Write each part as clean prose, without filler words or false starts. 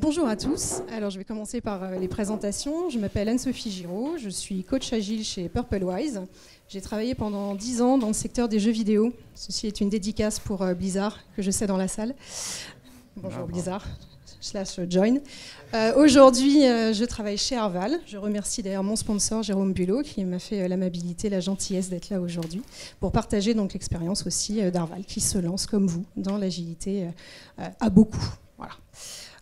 Bonjour à tous. Alors, je vais commencer par les présentations. Je m'appelle Anne-Sophie Giraud. Je suis coach agile chez Purplewise. J'ai travaillé pendant 10 ans dans le secteur des jeux vidéo. Ceci est une dédicace pour Blizzard, que je sais dans la salle. Bonjour Blizzard, / Join. Aujourd'hui, je travaille chez Arval. Je remercie d'ailleurs mon sponsor, Jérôme Bulot, qui m'a fait l'amabilité, la gentillesse d'être là aujourd'hui pour partager donc l'expérience aussi d'Arval, qui se lance comme vous dans l'agilité à beaucoup. Voilà.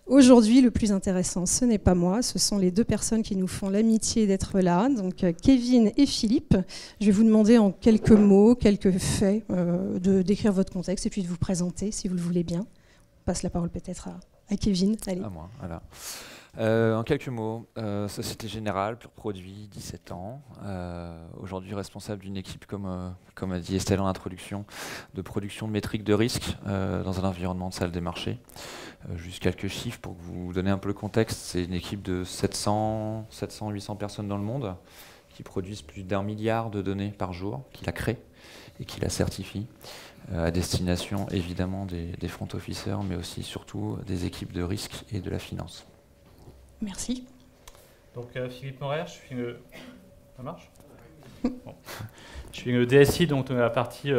Aujourd'hui, le plus intéressant, ce n'est pas moi, ce sont les deux personnes qui nous font l'amitié d'être là, donc Kevin et Philippe. Je vais vous demander en quelques mots, quelques faits, de décrire votre contexte et puis de vous présenter, si vous le voulez bien. On passe la parole peut-être à Kevin. Allez. À moi, voilà. En quelques mots, Société Générale, pur produit, 17 ans. Aujourd'hui responsable d'une équipe, comme a dit Estelle en introduction, de production de métriques de risque dans un environnement de salle des marchés. Juste quelques chiffres pour que vous donniez un peu le contexte. C'est une équipe de 700-800 personnes dans le monde qui produisent plus d'1 milliard de données par jour, qui la créent et qui la certifient, à destination évidemment des front officers, mais aussi surtout des équipes de risque et de la finance. Merci. Donc Philippe Morer, je suis le... Ça marche bon. Je suis le DSI, donc de la partie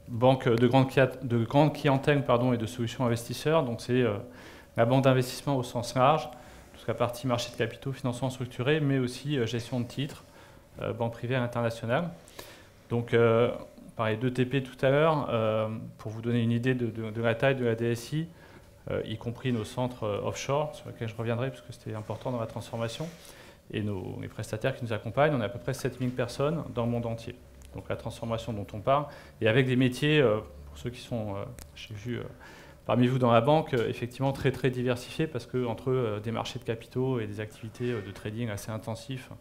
banque de grande clientèle et de solutions investisseurs. Donc c'est la banque d'investissement au sens large, toute la partie marché de capitaux, financement structuré, mais aussi gestion de titres, banque privée à l'international. Donc pareil, 2 TP tout à l'heure, pour vous donner une idée de la taille de la DSI, y compris nos centres offshore, sur lesquels je reviendrai, parce que c'était important dans la transformation, et les prestataires qui nous accompagnent. On a à peu près 7000 personnes dans le monde entier. Donc la transformation dont on parle, et avec des métiers, pour ceux qui sont, j'ai vu parmi vous dans la banque, effectivement très très diversifiés, parce qu'entre des marchés de capitaux et des activités de trading assez intensifs,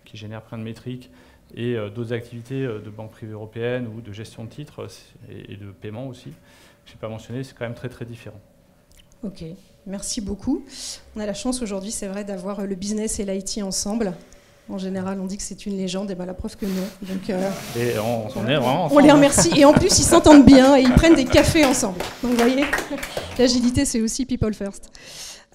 qui génèrent plein de métriques, et d'autres activités de banque privée européenne ou de gestion de titres, et de paiement aussi, que je n'ai pas mentionné, c'est quand même très très différent. Ok, merci beaucoup. On a la chance aujourd'hui, c'est vrai, d'avoir le business et l'IT ensemble. En général, on dit que c'est une légende, et bien la preuve que non. Donc, et on est vraiment ensemble. On les remercie. Et en plus, ils s'entendent bien et ils prennent des cafés ensemble. Donc, vous voyez, l'agilité, c'est aussi people first.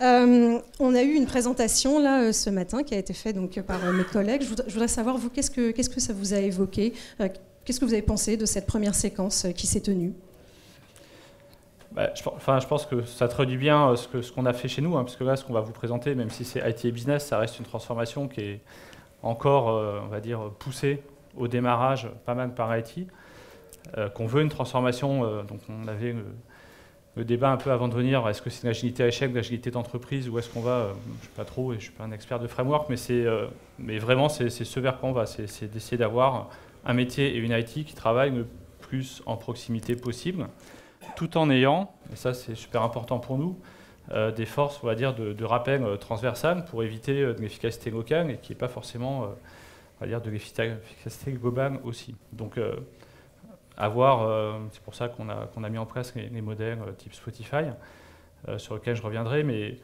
On a eu une présentation là ce matin qui a été faite donc par mes collègues. Je voudrais savoir, vous, qu'est-ce que ça vous a évoqué? Qu'est-ce que vous avez pensé de cette première séquence qui s'est tenue? Je pense que ça traduit bien ce qu'on a fait chez nous, puisque là, ce qu'on va vous présenter, même si c'est IT et business, ça reste une transformation qui est encore, on va dire, poussée au démarrage, pas mal par IT, qu'on veut une transformation, donc on avait le débat un peu avant de venir, est-ce que c'est une agilité à échec, de l'agilité d'entreprise, ou est-ce qu'on va, je ne sais pas trop, et je ne suis pas un expert de framework, mais vraiment, c'est ce vers quoi on va, c'est d'essayer d'avoir un métier et une IT qui travaillent le plus en proximité possible, tout en ayant, et ça c'est super important pour nous, des forces, on va dire, de rappel transversales pour éviter de l'efficacité locale et qui n'est pas forcément, on va dire, de l'efficacité globale aussi. Donc, c'est pour ça qu'on a mis en place les modèles type Spotify, sur lesquels je reviendrai, mais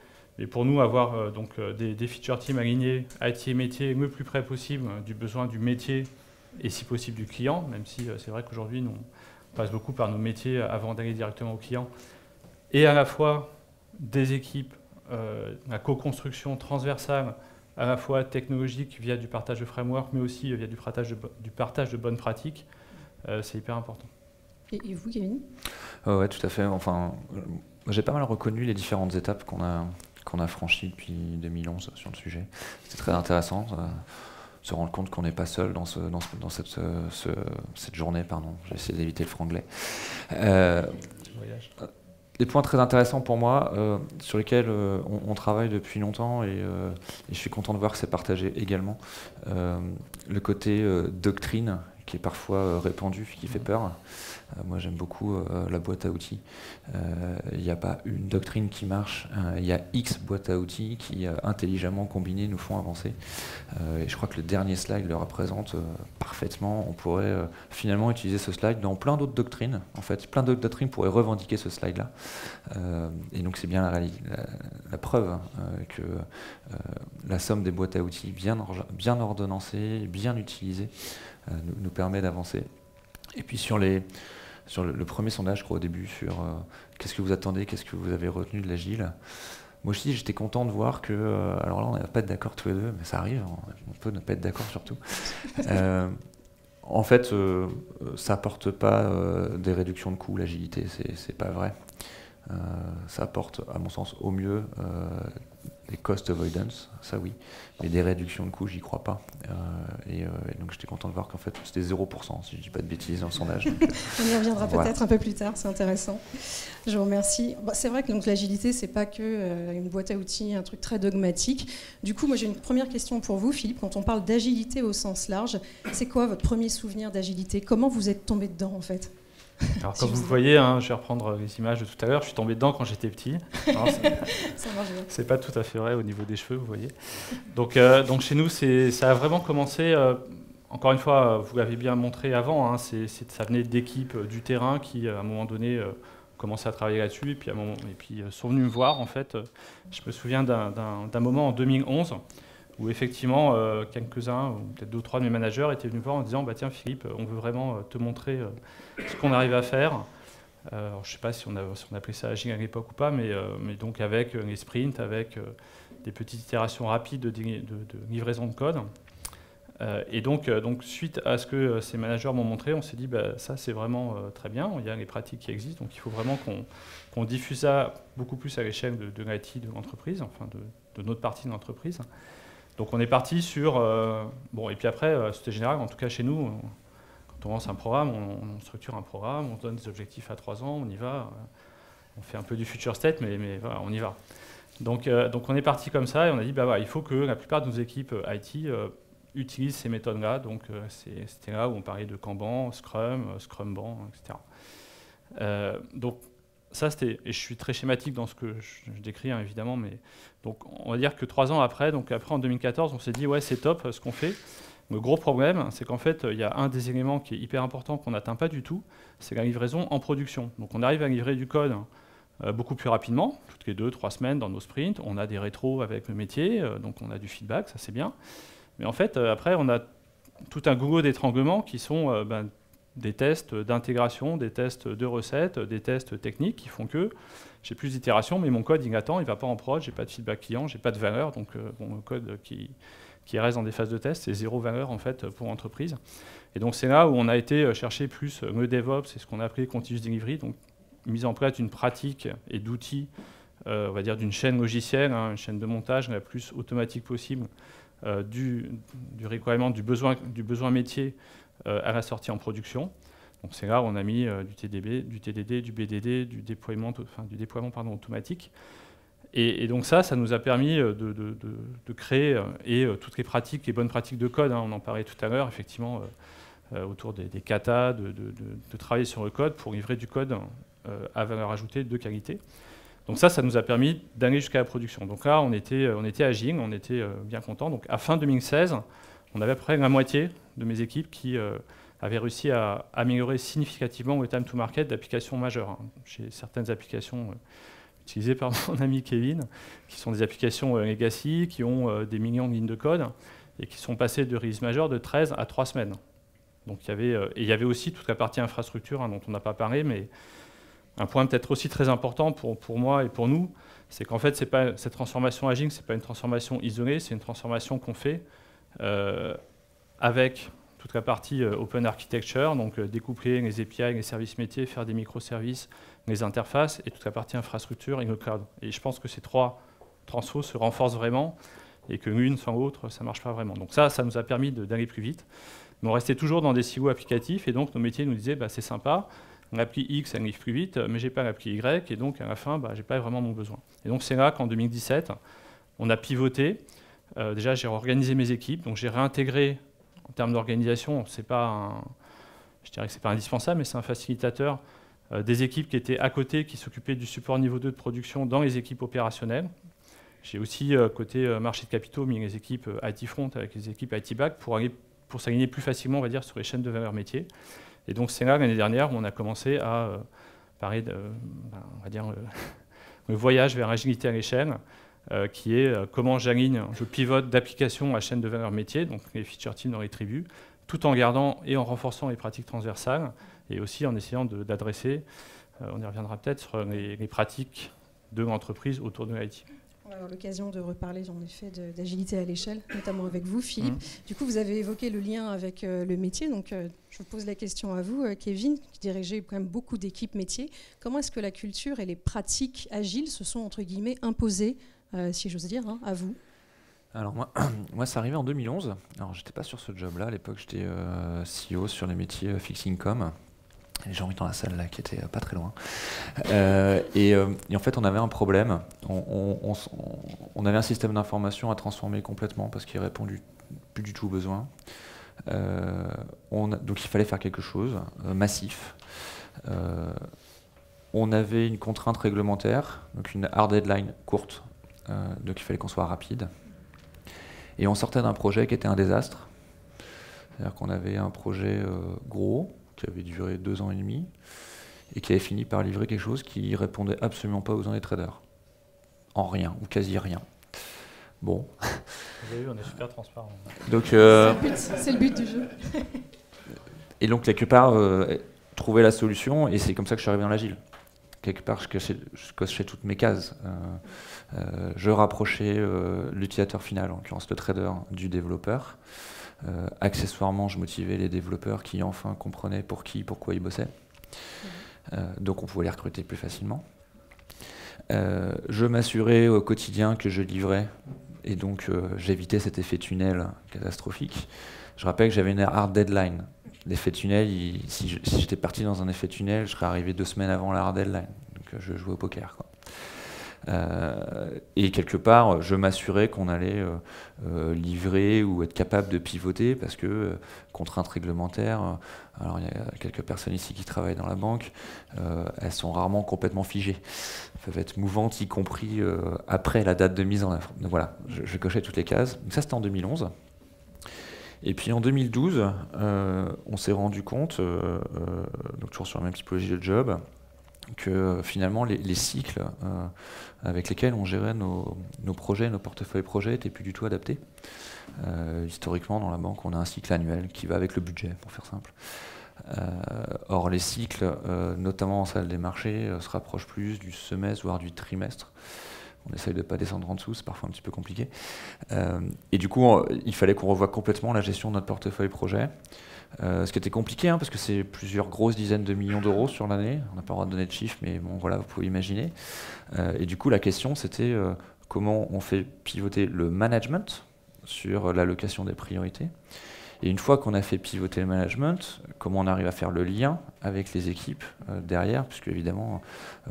pour nous, avoir des feature teams alignés, IT et métier, le plus près possible du besoin du métier et si possible du client, même si c'est vrai qu'aujourd'hui, nous, on passe beaucoup par nos métiers avant d'aller directement au client, et à la fois des équipes, la co-construction transversale, à la fois technologique via du partage de framework, mais aussi via du partage de bonnes pratiques, c'est hyper important. Et vous, Kevin? Ouais, tout à fait. Enfin, j'ai pas mal reconnu les différentes étapes qu'on a franchies depuis 2011 sur le sujet. C'était très intéressant. Se rendre compte qu'on n'est pas seul dans cette journée. Pardon, j'ai essayé d'éviter le franglais. Des points très intéressants pour moi, sur lesquels on travaille depuis longtemps et je suis content de voir que c'est partagé également. Le côté doctrine qui est parfois répandu, qui fait peur. Moi j'aime beaucoup la boîte à outils. Il n'y a pas une doctrine qui marche, il y a X boîtes à outils qui intelligemment combinées nous font avancer. Et je crois que le dernier slide le représente parfaitement. On pourrait finalement utiliser ce slide dans plein d'autres doctrines. En fait, plein d'autres doctrines pourraient revendiquer ce slide-là. Et donc c'est bien la preuve que la somme des boîtes à outils bien ordonnancées, bien utilisées, nous permet d'avancer. Et puis sur le premier sondage, je crois, au début, sur qu'est-ce que vous attendez, qu'est-ce que vous avez retenu de l'agile, moi aussi, j'étais content de voir que, alors là, on n'a pas être d'accord tous les deux, mais ça arrive, on peut ne pas être d'accord surtout. En fait, ça apporte pas des réductions de coûts, l'agilité, c'est pas vrai. Ça apporte, à mon sens, au mieux des cost avoidance, ça oui, mais des réductions de coûts, j'y crois pas. Et donc j'étais content de voir qu'en fait c'était 0%, si je dis pas de bêtises dans le sondage. On y reviendra peut-être un peu plus tard, c'est intéressant. Je vous remercie. Bon, c'est vrai que l'agilité, c'est pas que une boîte à outils, un truc très dogmatique. Du coup, moi j'ai une première question pour vous, Philippe. Quand on parle d'agilité au sens large, c'est quoi votre premier souvenir d'agilité? Comment vous êtes tombé dedans en fait? Alors, comme vous le voyez, je vais reprendre les images de tout à l'heure, je suis tombé dedans quand j'étais petit. C'est pas tout à fait vrai au niveau des cheveux, vous voyez. Donc chez nous, ça a vraiment commencé, encore une fois, vous l'avez bien montré avant, ça venait d'équipes du terrain qui, à un moment donné, commençaient à travailler là-dessus, et puis sont venus me voir, en fait. Je me souviens d'un moment en 2011, où effectivement, quelques-uns, ou peut-être 2 ou 3 de mes managers étaient venus me voir en disant « Tiens Philippe, on veut vraiment te montrer ce qu'on arrive à faire ». Je ne sais pas si on appelait ça agile à l'époque ou pas, mais donc avec les sprints, avec des petites itérations rapides de livraison de code. Et donc, suite à ce que ces managers m'ont montré, on s'est dit ça c'est vraiment très bien, il y a les pratiques qui existent, donc il faut vraiment qu'on diffuse ça beaucoup plus à l'échelle de l'IT de l'entreprise, enfin de notre partie de l'entreprise. Donc on est parti sur... et puis après, c'était général, en tout cas chez nous, quand on lance un programme, on structure un programme, on donne des objectifs à 3 ans, on y va, on fait un peu du future state, mais voilà, on y va. Donc on est parti comme ça et on a dit, il faut que la plupart de nos équipes IT utilisent ces méthodes-là. Donc c'était là où on parlait de Kanban, Scrum, Scrumban, etc. Donc ça, et je suis très schématique dans ce que je décris, évidemment, mais donc on va dire que 3 ans après, donc après en 2014, on s'est dit ouais c'est top ce qu'on fait. Le gros problème, c'est qu'en fait, il y a un des éléments qui est hyper important qu'on n'atteint pas du tout, c'est la livraison en production. Donc on arrive à livrer du code beaucoup plus rapidement, toutes les 2-3 semaines dans nos sprints. On a des rétros avec le métier, donc on a du feedback, ça c'est bien. Mais en fait, après, on a tout un goulot d'étranglement qui sont des tests d'intégration, des tests de recettes, des tests techniques qui font que j'ai plus d'itérations, mais mon code il attend, il ne va pas en prod, j'ai pas de feedback client, j'ai pas de valeur, donc le code qui reste dans des phases de test, c'est 0 valeur en fait pour l'entreprise. Et donc c'est là où on a été chercher plus le DevOps, c'est ce qu'on a appelé Continuous Delivery, donc mise en place d'une pratique et d'outils, on va dire d'une chaîne logicielle, une chaîne de montage la plus automatique possible, du requirement, du besoin métier à la sortie en production. Donc c'est là où on a mis du TDD, du BDD, du déploiement automatique. Et donc ça nous a permis de créer toutes les pratiques, les bonnes pratiques de code, on en parlait tout à l'heure, effectivement, autour des katas, de travailler sur le code pour livrer du code à valeur ajoutée de qualité. Donc ça nous a permis d'aller jusqu'à la production. Donc là, on était agile, on était bien content. Donc à fin 2016, on avait à peu près la moitié de mes équipes qui avaient réussi à améliorer significativement le time to market d'applications majeures. J'ai certaines applications utilisées par mon ami Kevin, qui sont des applications legacy, qui ont des millions de lignes de code, et qui sont passées de release majeure de 13 à 3 semaines. Donc il y avait aussi toute la partie infrastructure dont on n'a pas parlé, mais un point peut-être aussi très important pour moi et pour nous, c'est qu'en fait, cette transformation agile, ce n'est pas une transformation isolée, c'est une transformation qu'on fait avec toute la partie open architecture, donc découpler les API, les services métiers, faire des microservices, les interfaces, et toute la partie infrastructure et le cloud. Et je pense que ces 3 transfos se renforcent vraiment, et que l'une sans l'autre, ça ne marche pas vraiment. Donc ça nous a permis d'aller plus vite. Mais on restait toujours dans des silos applicatifs, et donc nos métiers nous disaient, c'est sympa, l'appli X, elle livre plus vite, mais je n'ai pas l'appli Y, et donc à la fin, je n'ai pas vraiment mon besoin. Et donc c'est là qu'en 2017, on a pivoté. Déjà, j'ai réorganisé mes équipes, donc j'ai réintégré, en termes d'organisation, je dirais que ce n'est pas indispensable, mais c'est un facilitateur, des équipes qui étaient à côté, qui s'occupaient du support niveau 2 de production dans les équipes opérationnelles. J'ai aussi, côté marché de capitaux, mis les équipes IT Front avec les équipes IT Back pour s'aligner plus facilement, on va dire, sur les chaînes de valeur métier. Et donc c'est là, l'année dernière, où on a commencé à parler de, on va dire, le voyage vers l'agilité à l'échelle, qui est comment je pivote d'application à chaîne de valeur métier, donc les feature teams dans les tribus, tout en gardant et en renforçant les pratiques transversales, et aussi en essayant d'adresser, on y reviendra peut-être, sur les pratiques de l'entreprise autour de l'IT. On va avoir l'occasion de reparler en effet d'agilité à l'échelle, notamment avec vous, Philippe. Du coup, vous avez évoqué le lien avec le métier. Donc, je vous pose la question à vous, Kevin, qui dirigeait quand même beaucoup d'équipes métiers. Comment est-ce que la culture et les pratiques agiles se sont, entre guillemets, imposées, si j'ose dire, à vous? Alors moi c'est arrivé en 2011. Alors j'étais pas sur ce job-là. À l'époque, j'étais CEO sur les métiers fixed income. Les gens dans la salle là qui étaient pas très loin. Et en fait, on avait un problème. On avait un système d'information à transformer complètement parce qu'il répondait plus du tout aux besoins. Donc il fallait faire quelque chose massif. On avait une contrainte réglementaire, donc une hard deadline courte. Donc il fallait qu'on soit rapide. Et on sortait d'un projet qui était un désastre. C'est-à-dire qu'on avait un projet gros, qui avait duré 2 ans et demi, et qui avait fini par livrer quelque chose qui répondait absolument pas aux besoins des traders. En rien, ou quasi rien. Bon. Vous avez vu, on est super transparent. Donc, c'est le but du jeu. Et donc, quelque part, trouver la solution, et c'est comme ça que je suis arrivé dans l'agile. Quelque part, je cochais toutes mes cases. Je rapprochais l'utilisateur final, en l'occurrence le trader, du développeur. Accessoirement, je motivais les développeurs qui enfin comprenaient pourquoi ils bossaient. Donc on pouvait les recruter plus facilement. Je m'assurais au quotidien que je livrais, et donc j'évitais cet effet tunnel catastrophique. Je rappelle que j'avais une hard deadline. L'effet tunnel, si j'étais parti dans un effet tunnel, je serais arrivé 2 semaines avant la hard deadline. Donc je jouais au poker, quoi. Et quelque part, je m'assurais qu'on allait livrer ou être capable de pivoter parce que contraintes réglementaires, alors il y a quelques personnes ici qui travaillent dans la banque, elles sont rarement complètement figées. Elles peuvent être mouvantes, y compris après la date de mise en œuvre. Donc voilà, je cochais toutes les cases. Donc ça, c'était en 2011. Et puis en 2012, on s'est rendu compte, donc toujours sur la même typologie de job, que finalement les cycles avec lesquels on gérait nos projets, nos portefeuilles projets n'étaient plus du tout adaptés. Historiquement, dans la banque, on a un cycle annuel qui va avec le budget, pour faire simple. Or, les cycles, notamment en salle des marchés, se rapprochent plus du semestre, voire du trimestre. On essaye de ne pas descendre en dessous, c'est parfois un petit peu compliqué. Et du coup, il fallait qu'on revoie complètement la gestion de notre portefeuille projet. Ce qui était compliqué, parce que c'est plusieurs grosses dizaines de millions d'euros sur l'année. On n'a pas le droit de donner de chiffres, mais bon, voilà, vous pouvez imaginer. Et du coup, la question, c'était comment on fait pivoter le management sur l'allocation des priorités. Et une fois qu'on a fait pivoter le management, comment on arrive à faire le lien avec les équipes derrière, puisque évidemment,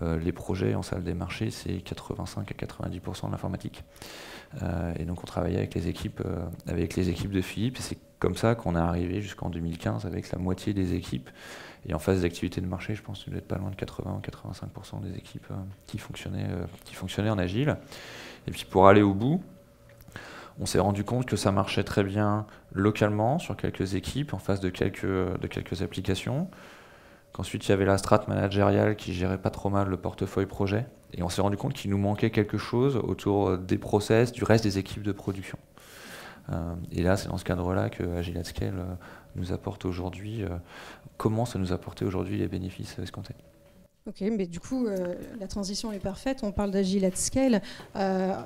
les projets en salle des marchés, c'est 85 à 90% de l'informatique. Et donc on travaillait avec les équipes de Philippe, et c'est comme ça qu'on est arrivé jusqu'en 2015 avec la moitié des équipes. Et en phase d'activité de marché, je pense que vous n'êtes pas loin de 80 ou 85% des équipes qui fonctionnaient en agile. Et puis pour aller au bout, on s'est rendu compte que ça marchait très bien localement sur quelques équipes, en face de quelques applications. Qu'ensuite, il y avait la strate managériale qui gérait pas trop mal le portefeuille projet. Et on s'est rendu compte qu'il nous manquait quelque chose autour des process, du reste des équipes de production. Et là, c'est dans ce cadre-là que Agile at Scale nous apporte aujourd'hui, commence à nous apporter aujourd'hui les bénéfices escomptés. Ok, mais du coup, la transition est parfaite. On parle d'Agile at Scale,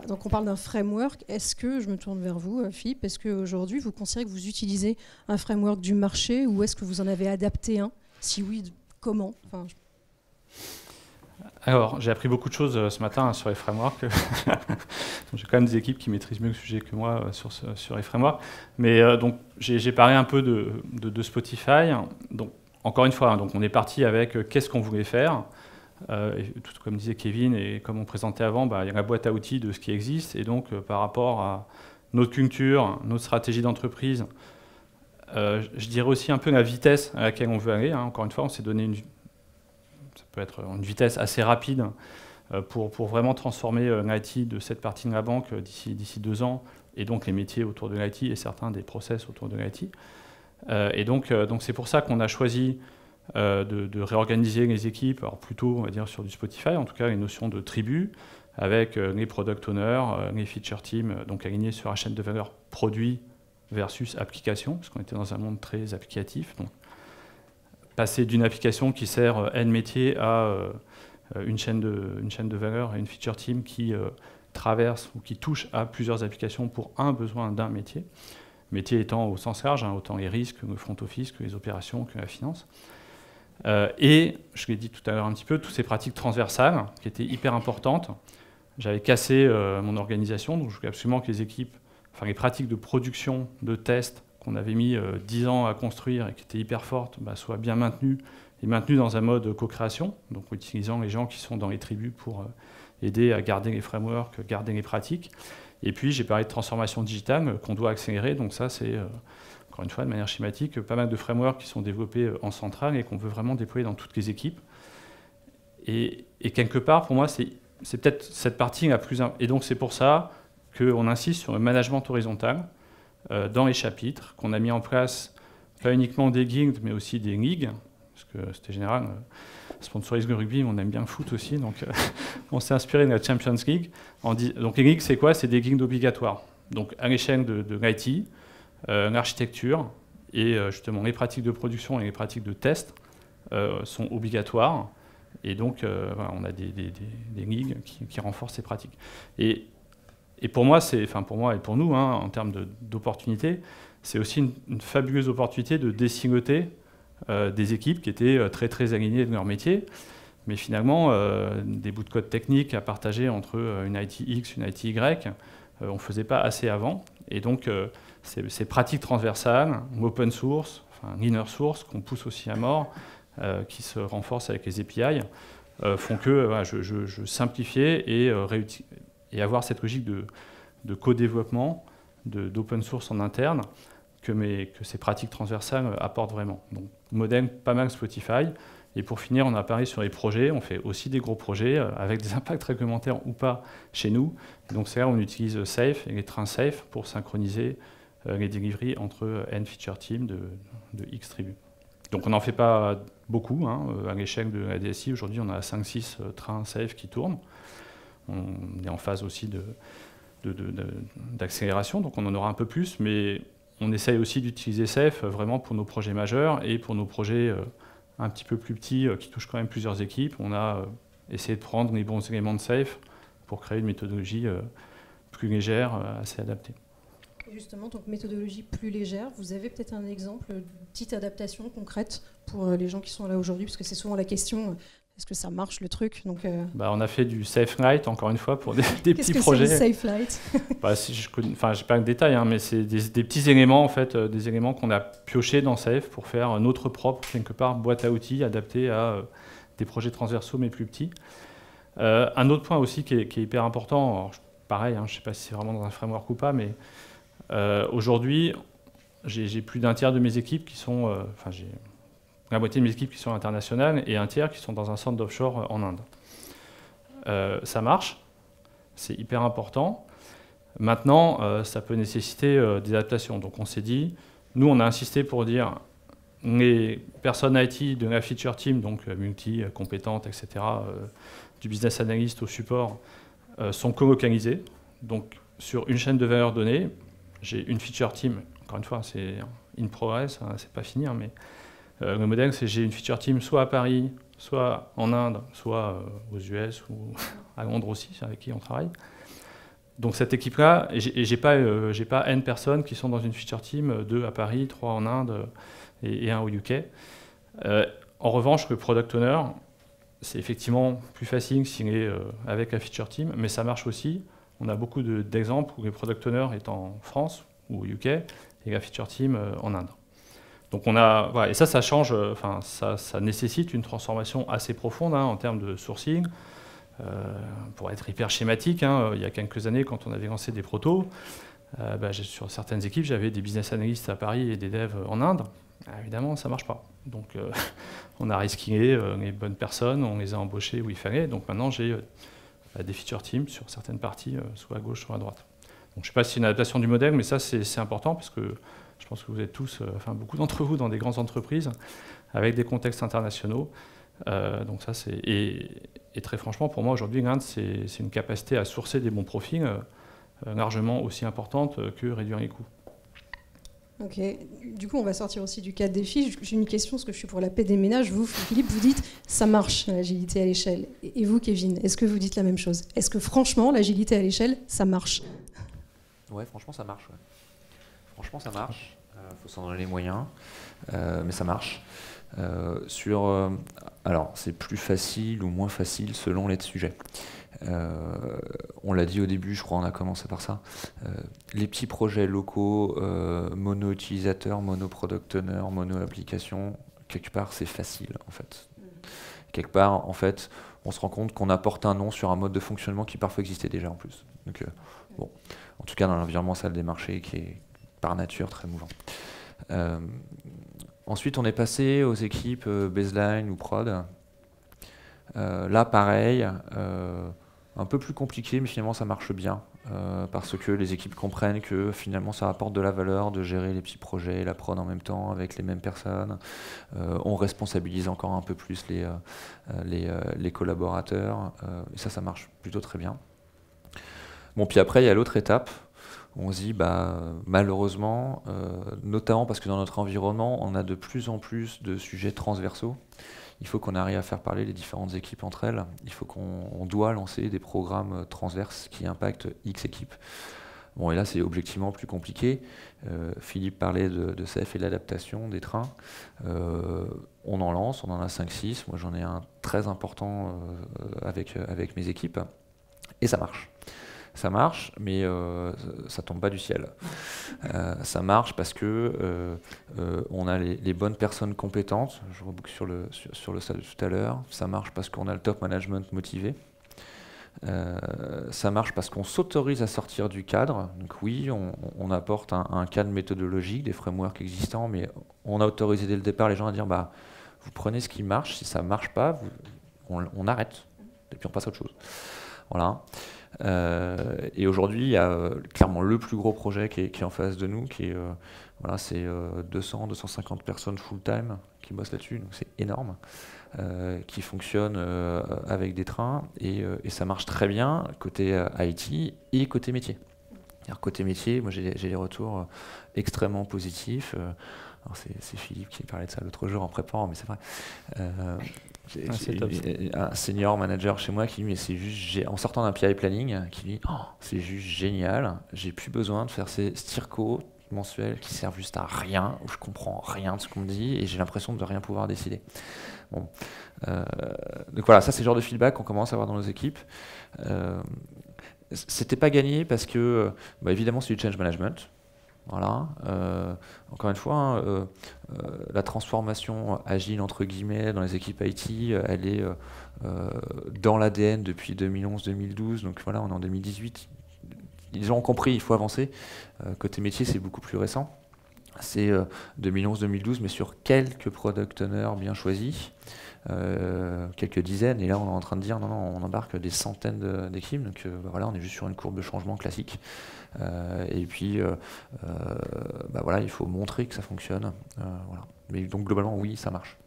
donc on parle d'un framework. Est-ce que, je me tourne vers vous, Philippe, est-ce qu'aujourd'hui, vous considérez que vous utilisez un framework du marché ou est-ce que vous en avez adapté un? Si oui, comment? Alors, j'ai appris beaucoup de choses ce matin sur les frameworks. J'ai quand même des équipes qui maîtrisent mieux le sujet que moi sur les frameworks. Mais donc, j'ai parlé un peu de Spotify. Donc, encore une fois, donc on est parti avec qu'est-ce qu'on voulait faire. Et tout comme disait Kevin et comme on présentait avant, il y a la boîte à outils de ce qui existe. Et donc, par rapport à notre culture, notre stratégie d'entreprise, je dirais aussi un peu la vitesse à laquelle on veut aller. Encore une fois, on s'est donné ça peut être une vitesse assez rapide pour vraiment transformer l'IT de cette partie de la banque d'ici 2 ans, et donc les métiers autour de l'IT et certains des process autour de l'IT. Et donc c'est pour ça qu'on a choisi de réorganiser les équipes, alors plutôt on va dire sur du Spotify, en tout cas les notions de tribu, avec les product owners, les feature teams, donc alignés sur la chaîne de valeur produit versus application, parce qu'on était dans un monde très applicatif. Donc, passer d'une application qui sert N métier à une chaîne de valeur et une feature team qui traverse ou qui touche à plusieurs applications pour un besoin d'un métier. Métier étant au sens large, hein, autant les risques, le front office, que les opérations, que la finance. Et, je l'ai dit tout à l'heure un petit peu, toutes ces pratiques transversales qui étaient hyper importantes. J'avais cassé mon organisation, donc je voulais absolument que les équipes, enfin les pratiques de production, de test, qu'on avait mis 10 ans à construire et qui étaient hyper fortes, soient bien maintenues et maintenues dans un mode co-création, donc utilisant les gens qui sont dans les tribus pour aider à garder les frameworks, garder les pratiques. Et puis j'ai parlé de transformation digitale qu'on doit accélérer, donc ça c'est, encore une fois, de manière schématique, pas mal de frameworks qui sont développés en centrale et qu'on veut vraiment déployer dans toutes les équipes. Et quelque part, pour moi, c'est peut-être cette partie la plus... Et donc c'est pour ça qu'on insiste sur le management horizontal dans les chapitres, qu'on a mis en place pas uniquement des guilds, mais aussi des ligues, parce que c'était général, sponsorise le rugby, on aime bien le foot aussi, donc on s'est inspiré de la Champions League. Donc les ligues, c'est quoi? C'est des guilds obligatoires. Donc à l'échelle de l'IT, l'architecture et justement les pratiques de production et les pratiques de test sont obligatoires. Et donc, voilà, on a des ligues qui renforcent ces pratiques. Et pour moi, pour moi et pour nous, hein, en termes d'opportunités, c'est aussi une fabuleuse opportunité de déciloter des équipes qui étaient très, très alignées de leur métier, mais finalement, des bouts de code techniques à partager entre une IT X, une IT Y, on ne faisait pas assez avant. Et donc, ces pratiques transversales, open source, inner source, qu'on pousse aussi à mort, qui se renforcent avec les API, font que voilà, je simplifiais et avoir cette logique de co-développement, d'open source en interne, que ces pratiques transversales apportent vraiment. Donc, modèle pas mal Spotify. Et pour finir, on a parlé sur les projets. On fait aussi des gros projets avec des impacts réglementaires ou pas chez nous. Donc, c'est là où on utilise Safe et les trains Safe pour synchroniser les deliveries entre N feature team de X tribus. Donc, on n'en fait pas beaucoup. Hein, à l'échelle de la DSI, aujourd'hui, on a 5-6 trains Safe qui tournent. On est en phase aussi d'accélération, donc on en aura un peu plus, mais on essaye aussi d'utiliser Safe vraiment pour nos projets majeurs et pour nos projets un petit peu plus petits qui touchent quand même plusieurs équipes. On a essayé de prendre les bons éléments de Safe pour créer une méthodologie plus légère, assez adaptée. Et justement, donc méthodologie plus légère, vous avez peut-être un exemple, une petite adaptation concrète pour les gens qui sont là aujourd'hui, parce que c'est souvent la question... Est-ce que ça marche le truc? Donc, on a fait du Safe Light, encore une fois, pour des petits projets. Qu'est-ce que c'est le Safe Light? Je n'ai pas le détail, hein, mais c'est des petits éléments, en fait, des éléments qu'on a piochés dans Safe pour faire notre propre, quelque part, boîte à outils adaptée à des projets transversaux, mais plus petits. Un autre point aussi qui est hyper important, alors, pareil, hein, je ne sais pas si c'est vraiment dans un framework ou pas, mais aujourd'hui, j'ai plus d'un tiers de mes équipes qui sont... j'ai la moitié de mes équipes qui sont internationales et un tiers qui sont dans un centre d'offshore en Inde. Ça marche, c'est hyper important. Maintenant, ça peut nécessiter des adaptations. Donc on s'est dit, nous on a insisté pour dire les personnes IT de la feature team, donc multi, compétentes, etc., du business analyst au support, sont co-localisées. Donc sur une chaîne de valeur donnée, j'ai une feature team, encore une fois, c'est in progress, hein, c'est pas fini, hein, mais le modèle, c'est j'ai une feature team soit à Paris, soit en Inde, soit aux US ou à Londres aussi, avec qui on travaille. Donc cette équipe-là, et j'ai pas N personnes qui sont dans une feature team, 2 à Paris, 3 en Inde et 1 au UK. En revanche, le product owner, c'est effectivement plus facile s'il est avec la feature team, mais ça marche aussi. On a beaucoup d'exemples où le product owner est en France ou au UK et la feature team en Inde. Donc voilà, et ça change, ça nécessite une transformation assez profonde hein, en termes de sourcing. Pour être hyper schématique, hein, il y a quelques années, quand on avait lancé des protos, sur certaines équipes, j'avais des business analysts à Paris et des devs en Inde. Évidemment, ça ne marche pas. Donc on a reskillé les bonnes personnes, on les a embauchés où il fallait. Donc maintenant, j'ai des feature teams sur certaines parties, soit à gauche, soit à droite. Donc je ne sais pas si c'est une adaptation du modèle, mais ça, c'est important parce que je pense que vous êtes tous, beaucoup d'entre vous, dans des grandes entreprises avec des contextes internationaux. Donc ça, et très franchement, pour moi, aujourd'hui, l'Inde, c'est une capacité à sourcer des bons profils largement aussi importante que réduire les coûts. Ok. Du coup, on va sortir aussi du cadre défi. J'ai une question, parce que je suis pour la paix des ménages. Vous, Philippe, vous dites ça marche, l'agilité à l'échelle. Et vous, Kevin, est-ce que vous dites la même chose? Est-ce que franchement, l'agilité à l'échelle, ça marche? Ouais, franchement, ça marche. Ouais. Franchement, ça marche. Faut s'en donner les moyens, mais ça marche. Alors, c'est plus facile ou moins facile selon les sujets. On l'a dit au début, je crois, on a commencé par ça. Les petits projets locaux, mono-utilisateurs, mono-product owner, mono-application, quelque part, c'est facile, en fait. Quelque part, en fait, on se rend compte qu'on apporte un nom sur un mode de fonctionnement qui parfois existait déjà en plus. Donc, bon, en tout cas, dans l'environnement salle des marchés, qui est par nature très mouvant. Ensuite, on est passé aux équipes baseline ou prod. Là, pareil, un peu plus compliqué, mais finalement, ça marche bien. Parce que les équipes comprennent que finalement, ça apporte de la valeur de gérer les petits projets et la prod en même temps avec les mêmes personnes. On responsabilise encore un peu plus les collaborateurs. Et ça marche plutôt très bien. Bon, puis après, il y a l'autre étape. On se dit, malheureusement, notamment parce que dans notre environnement, on a de plus en plus de sujets transversaux. Il faut qu'on arrive à faire parler les différentes équipes entre elles. Il faut qu'on doit lancer des programmes transverses qui impactent X équipes. Bon, et là, c'est objectivement plus compliqué. Philippe parlait de CF et de l'adaptation des trains. On en lance, on en a 5-6. Moi, j'en ai un très important avec mes équipes. Et ça marche. Ça marche, mais ça tombe pas du ciel. Ça marche parce que on a les bonnes personnes compétentes. Je reboucle sur le stade de tout à l'heure. Ça marche parce qu'on a le top management motivé. Ça marche parce qu'on s'autorise à sortir du cadre. Donc oui, on apporte un cadre méthodologique, des frameworks existants, mais on a autorisé dès le départ les gens à dire vous prenez ce qui marche, si ça ne marche pas, on arrête. Et puis on passe à autre chose. Voilà. Et aujourd'hui, il y a clairement le plus gros projet qui est en face de nous, c'est 200-250 personnes full-time qui bossent là-dessus, donc c'est énorme, qui fonctionne avec des trains, et ça marche très bien côté IT et côté métier. Alors, côté métier, moi j'ai des retours extrêmement positifs. Alors c'est Philippe qui parlait de ça l'autre jour en préparant, mais c'est vrai. J'ai un senior manager chez moi qui dit, mais c'est juste, en sortant d'un PI planning, qui dit, c'est juste génial, j'ai plus besoin de faire ces stircos mensuels qui servent juste à rien, où je comprends rien de ce qu'on me dit et j'ai l'impression de rien pouvoir décider. Bon. Donc voilà, ça c'est le genre de feedback qu'on commence à avoir dans nos équipes. C'était pas gagné parce que, évidemment, c'est du change management. Voilà. Encore une fois, la transformation agile entre guillemets dans les équipes IT, elle est dans l'ADN depuis 2011-2012. Donc voilà, on est en 2018. Ils ont compris, il faut avancer. Côté métier, c'est beaucoup plus récent. C'est 2011-2012, mais sur quelques product owners bien choisis, quelques dizaines. Et là, on est en train de dire non, on embarque des centaines d'équipes. Donc voilà, on est juste sur une courbe de changement classique. Et puis, voilà, il faut montrer que ça fonctionne. Voilà. Mais donc globalement, oui, ça marche.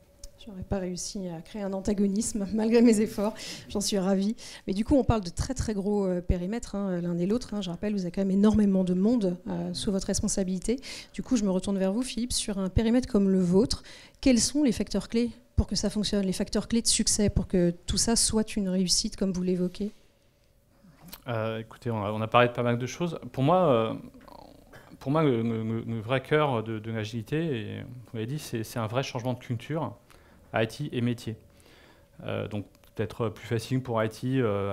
J'aurais pas réussi à créer un antagonisme malgré mes efforts, j'en suis ravie. Mais du coup, on parle de très très gros périmètres, l'un et l'autre. Je rappelle, vous avez quand même énormément de monde sous votre responsabilité. Du coup, je me retourne vers vous, Philippe, sur un périmètre comme le vôtre. Quels sont les facteurs clés pour que ça fonctionne, les facteurs clés de succès, pour que tout ça soit une réussite, comme vous l'évoquez? Écoutez, on a parlé de pas mal de choses. Pour moi, le vrai cœur de l'agilité, et vous l'avez dit, c'est un vrai changement de culture. IT et métier. Donc peut-être plus facile pour IT.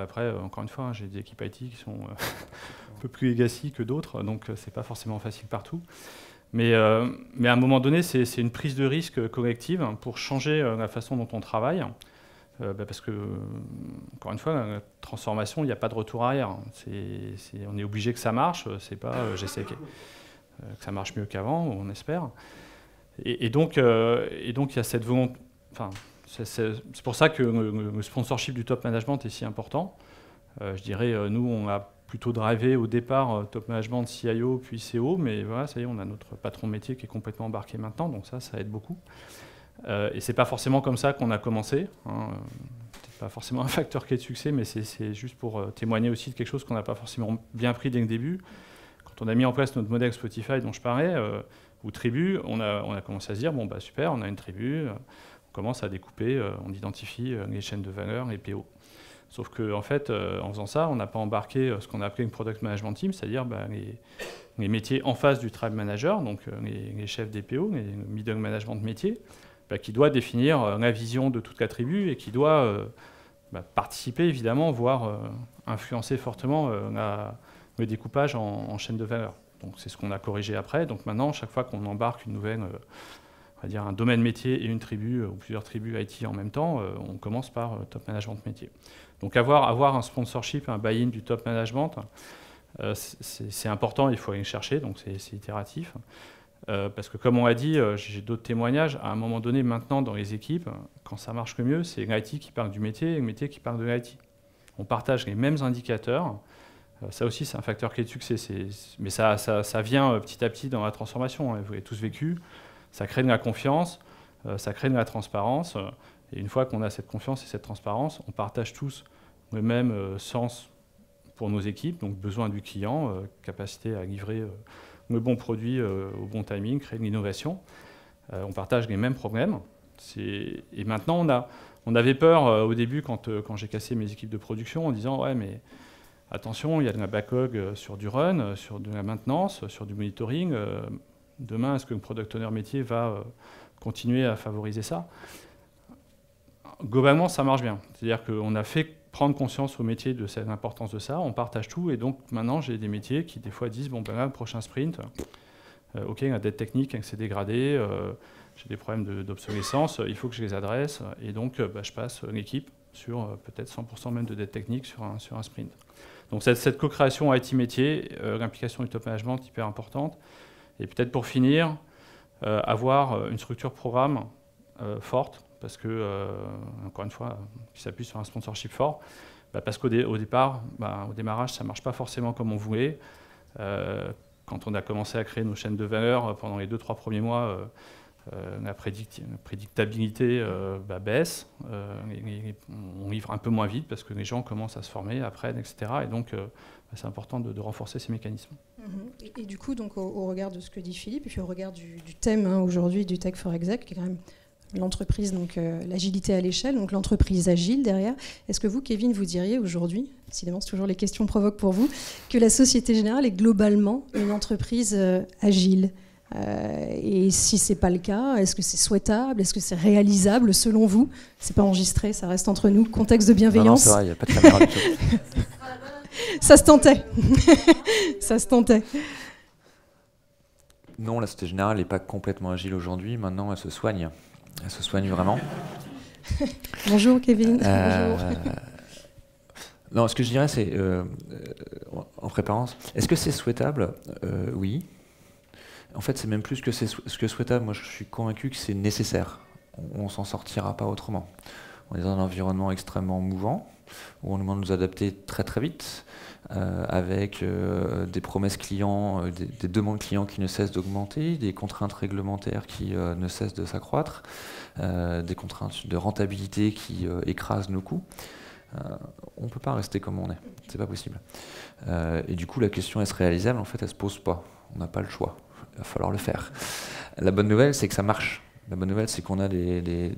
Après, encore une fois, j'ai des équipes IT qui sont un peu plus legacy que d'autres, donc c'est pas forcément facile partout. Mais à un moment donné, c'est une prise de risque collective pour changer la façon dont on travaille. Parce que, encore une fois, la transformation, il n'y a pas de retour arrière. On est obligé que ça marche. C'est pas j'essaie que ça marche mieux qu'avant, on espère. Et donc, il y a cette volonté. Enfin, c'est pour ça que le sponsorship du top management est si important. Je dirais, nous, on a plutôt drivé au départ top management, CIO, puis CO, mais voilà, ça y est, on a notre patron métier qui est complètement embarqué maintenant, donc ça aide beaucoup. Et c'est pas forcément comme ça qu'on a commencé. Peut-être pas forcément un facteur clé de succès, mais c'est juste pour témoigner aussi de quelque chose qu'on n'a pas forcément bien pris dès le début. Quand on a mis en place notre modèle Spotify dont je parlais, ou tribu, on a commencé à se dire, bon, bah, super, on a une tribu, on commence à découper, on identifie les chaînes de valeur, les PO. Sauf qu'en fait, en faisant ça, on n'a pas embarqué ce qu'on a appelé une Product Management Team, c'est-à-dire les métiers en face du Tribe Manager, donc les chefs des PO, les middle management de métier, qui doit définir la vision de toute la tribu et qui doit participer évidemment, voire influencer fortement le découpage en chaîne de valeur. Donc c'est ce qu'on a corrigé après. Donc maintenant, chaque fois qu'on embarque une nouvelle, on va dire un domaine métier et une tribu ou plusieurs tribus IT en même temps, on commence par top management métier. Donc avoir un sponsorship, un buy-in du top management, c'est important, il faut aller le chercher, donc c'est itératif. Parce que comme on l'a dit, j'ai d'autres témoignages, à un moment donné maintenant dans les équipes, quand ça marche le mieux, c'est l'IT qui parle du métier et le métier qui parle de l'IT. On partage les mêmes indicateurs, ça aussi c'est un facteur clé de succès, mais ça vient petit à petit dans la transformation, hein, vous l'avez tous vécu, ça crée de la confiance, ça crée de la transparence, et une fois qu'on a cette confiance et cette transparence, on partage tous le même sens pour nos équipes, donc besoin du client, capacité à livrer le bon produit au bon timing, créer de l'innovation. On partage les mêmes problèmes. Et maintenant, on avait peur au début quand j'ai cassé mes équipes de production en disant « ouais, mais attention, il y a de la backlog sur du run, sur de la maintenance, sur du monitoring. Demain, est-ce que le product owner métier va continuer à favoriser ça ?» Globalement, ça marche bien. C'est-à-dire qu'on a fait prendre conscience au métier de l'importance de ça, on partage tout, et donc maintenant j'ai des métiers qui des fois disent, bon ben là, le prochain sprint, ok, la dette technique s'est dégradée, j'ai des problèmes d'obsolescence, il faut que je les adresse, et donc je passe l'équipe sur peut-être 100% même de dette technique sur un sprint. Donc cette co-création IT métier, l'implication du top management hyper importante, et peut-être pour finir, avoir une structure programme forte, parce que, encore une fois, qui s'appuie sur un sponsorship fort, parce qu'au départ, au démarrage, ça ne marche pas forcément comme on voulait. Quand on a commencé à créer nos chaînes de valeur, pendant les 2-3 premiers mois, la prédictabilité baisse, on livre un peu moins vite parce que les gens commencent à se former, apprennent, etc. Et donc, c'est important de renforcer ces mécanismes. Et du coup, donc, au regard de ce que dit Philippe, et puis au regard du thème aujourd'hui du Tech for Exec, qui est quand même l'entreprise, donc l'agilité à l'échelle, donc l'entreprise agile derrière. Est-ce que vous, Kevin, vous diriez aujourd'hui, décidément c'est toujours les questions provoquent pour vous, que la Société Générale est globalement une entreprise agile et si c'est pas le cas, est-ce que c'est souhaitable, est-ce que c'est réalisable selon vous? C'est pas enregistré, ça reste entre nous, contexte de bienveillance. Non, c'est vrai, il n'y a pas de caméra du tout. Ça se tentait. Ça se tentait. Non, la Société Générale n'est pas complètement agile aujourd'hui, maintenant elle se soigne. Elle se soigne vraiment. Bonjour Kevin. Bonjour. Non, ce que je dirais, c'est, en préparant, est-ce que c'est souhaitable? Oui. En fait, c'est même plus que ce que souhaitable. Moi, je suis convaincu que c'est nécessaire. On ne s'en sortira pas autrement. On est dans un environnement extrêmement mouvant, où on nous demande de nous adapter très très vite, avec des promesses clients, des demandes clients qui ne cessent d'augmenter, des contraintes réglementaires qui ne cessent de s'accroître, des contraintes de rentabilité qui écrasent nos coûts. On ne peut pas rester comme on est, c'est pas possible. Et du coup, la question est-ce réalisable? En fait, elle se pose pas. On n'a pas le choix. Il va falloir le faire. La bonne nouvelle, c'est que ça marche. La bonne nouvelle, c'est qu'on a des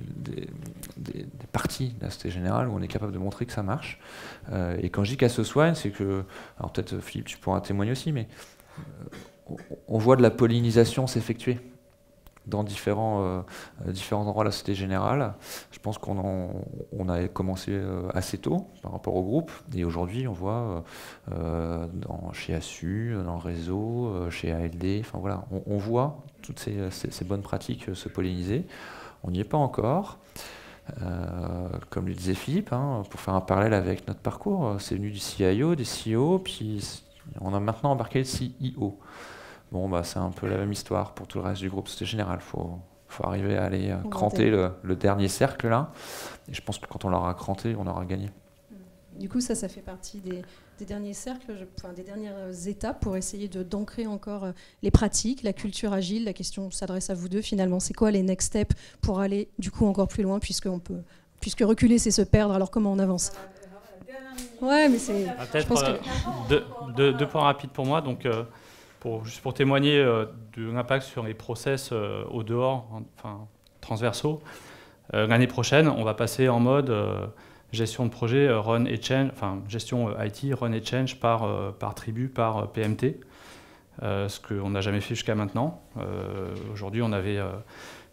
parties de la Société Générale où on est capable de montrer que ça marche. Et quand je dis qu'elle se soigne, c'est que, alors peut-être Philippe, tu pourras témoigner aussi, mais on voit de la pollinisation s'effectuer dans différents endroits de la Société Générale. Je pense qu'on a commencé assez tôt par rapport au groupe, et aujourd'hui on voit chez ASU, dans le réseau, chez ALD, enfin voilà, on voit toutes ces bonnes pratiques se polliniser. On n'y est pas encore. Comme le disait Philippe, hein, pour faire un parallèle avec notre parcours, c'est venu du CIO, des CEO, puis on a maintenant embarqué le CIO. Bon, c'est un peu la même histoire pour tout le reste du groupe Société Générale. Faut arriver à aller cranter le dernier cercle là. Et je pense que quand on l'aura cranté, on aura gagné. Du coup, ça fait partie des derniers cercles, des dernières étapes pour essayer d'ancrer encore les pratiques, la culture agile. La question s'adresse à vous deux finalement. C'est quoi les next steps pour aller du coup encore plus loin, puisque reculer c'est se perdre. Alors comment on avance? Ouais, mais c'est. Peut-être deux points rapides pour moi. Donc, juste pour témoigner de l'impact sur les process au dehors, enfin transversaux, l'année prochaine, on va passer en mode gestion de projet, run et change, enfin gestion IT, run et change par tribu, par PMT, ce qu'on n'a jamais fait jusqu'à maintenant. Aujourd'hui, on avait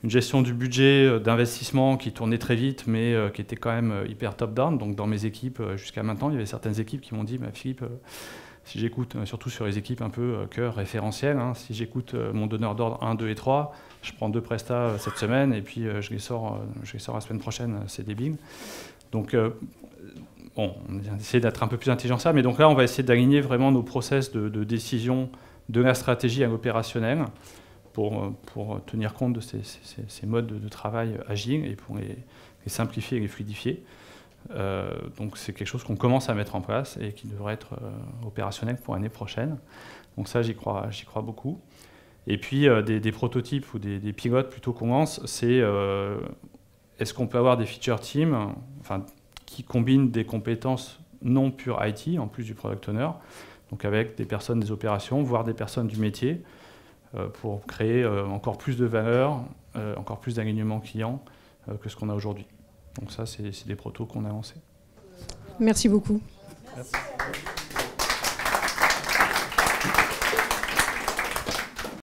une gestion du budget d'investissement qui tournait très vite, mais qui était quand même hyper top-down. Donc dans mes équipes, jusqu'à maintenant, il y avait certaines équipes qui m'ont dit « Philippe, si j'écoute, surtout sur les équipes un peu cœur référentielles, hein, si j'écoute mon donneur d'ordre 1, 2 et 3, je prends 2 prestats cette semaine et puis je les sors la semaine prochaine, c'est débile. » Donc, bon, on essaie d'être un peu plus intelligent que ça, mais donc là, on va essayer d'aligner vraiment nos process de décision de la stratégie à l'opérationnel pour tenir compte de ces modes de travail agiles et pour les simplifier et les fluidifier. Donc c'est quelque chose qu'on commence à mettre en place et qui devrait être opérationnel pour l'année prochaine. Donc ça, j'y crois beaucoup. Et puis des prototypes ou des pilotes plutôt qu'on lance, c'est est-ce qu'on peut avoir des feature teams qui combinent des compétences non pure IT, en plus du product owner, donc avec des personnes des opérations, voire des personnes du métier, pour créer encore plus de valeur, encore plus d'alignement client que ce qu'on a aujourd'hui. Donc ça, c'est des protos qu'on a lancés. Merci beaucoup. Merci.